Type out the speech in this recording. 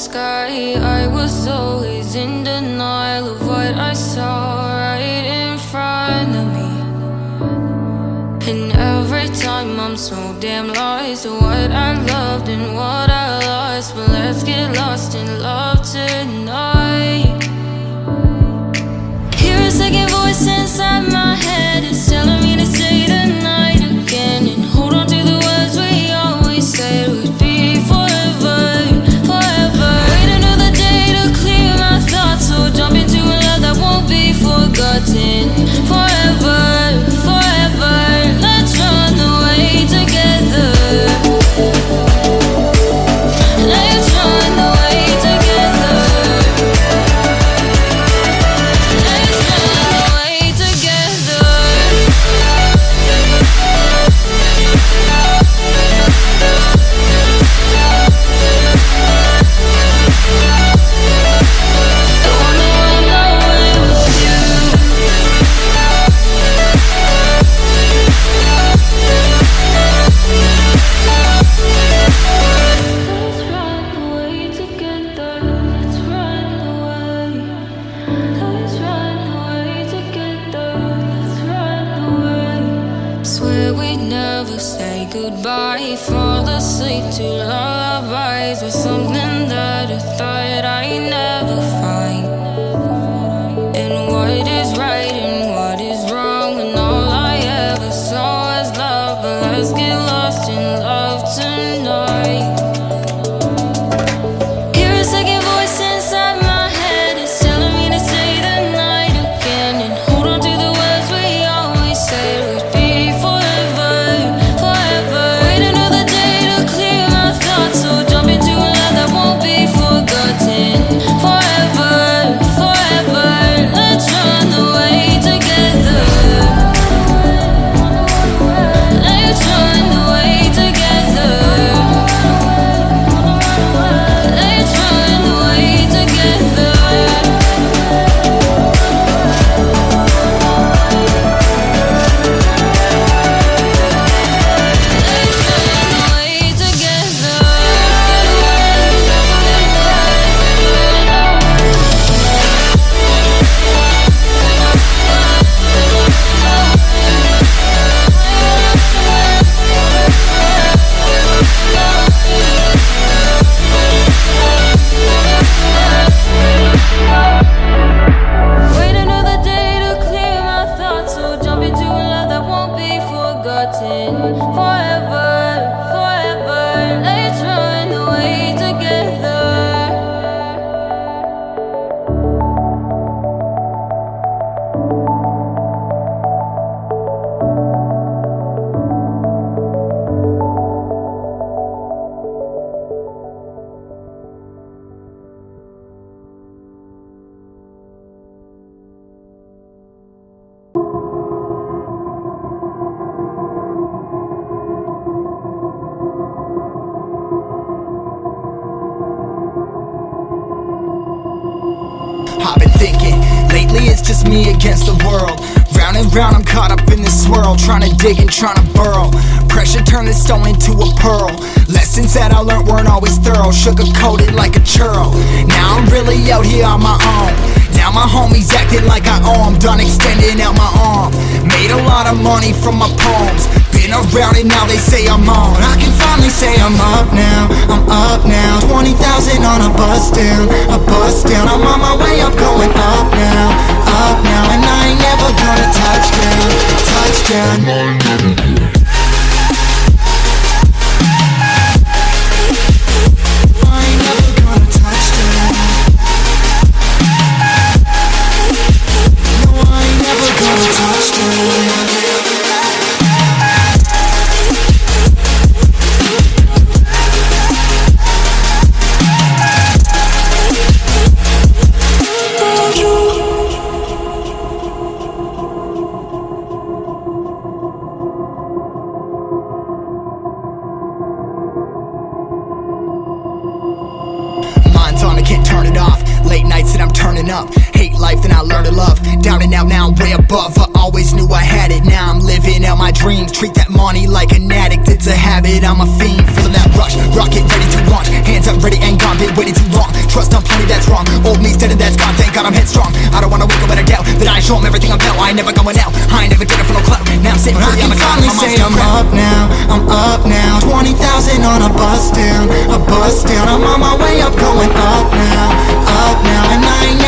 sky. I was always in denial of what I saw right in front of me. And every time I'm so damn lost to what I loved and what I lost. But let's get lost in love tonight. Hear a second voice inside my head. It's telling me to stay the night again and hold on to the words we always said would be forever, forever. Wait another day to clear my thoughts, so jump into a love that won't be forgotten. Forever, forever. Let's run away together. Let's run away together. Let's run away together. I wanna run away with you. Let's run away together. Let's run away. Let's run away together. Let's run away. Swear we'd never say goodbye. Fall asleep to lullabies with something that I thought I'd never find. And what is right and what is wrong when all I ever saw was love. But let's get lost in love tonight. Hear a second voice inside my head. It's telling me to stay the night again and hold on to the words we always said would be forever, forever. Wait another day to clear my thoughts, so jump into a love that won't be forgotten. Forever, forever. Let's run away together. Let's run away together. Let's run away together. Let's run away together. Wait another day to clear my thoughts, so jump into a love that won't be forgotten. Forever, forever. Let's run away together. I've been thinking, lately it's just me against the world. Round and round I'm caught up in this swirl, trying to dig and trying to burrow. Pressure turned this stone into a pearl. Lessons that I learned weren't always thorough, sugar-coated like a churro. Now I'm really out here on my own. Now my homies acting like I owe 'em. Done extending out my arm. Made a lot of money from my poems. Been around and now they say I'm on. I can finally say I'm up now. I'm up now. 20,000 on a bus down. A bus down. I'm on my way up, going up now. Up now. And I ain't never gonna touch down. Touchdown. I ain't never gonna touch down. No, I ain't never gonna touch down. Mind's on, I can't turn it off. Late nights that I'm turning up. Hate life, then I learned to love. Down and out, now I'm way above. I always knew I had it, now I'm living out my dreams. Treat that money like an addict, it's a habit, I'm a fiend. Feeling that rush, rocket ready to launch. Hands up, ready and gone, been waiting too long. Trust on plenty, that's wrong. Old me's dead and that's gone, thank God I'm headstrong. I don't wanna wake up with a doubt that I show 'em everything I'm about. I ain't never going out, I ain't never getting for no clout. Now I'm sitting pretty on the cloud, I'm up now, I'm up now. 20,000 on a bus down, I'm on my way up, going up now, and I ain't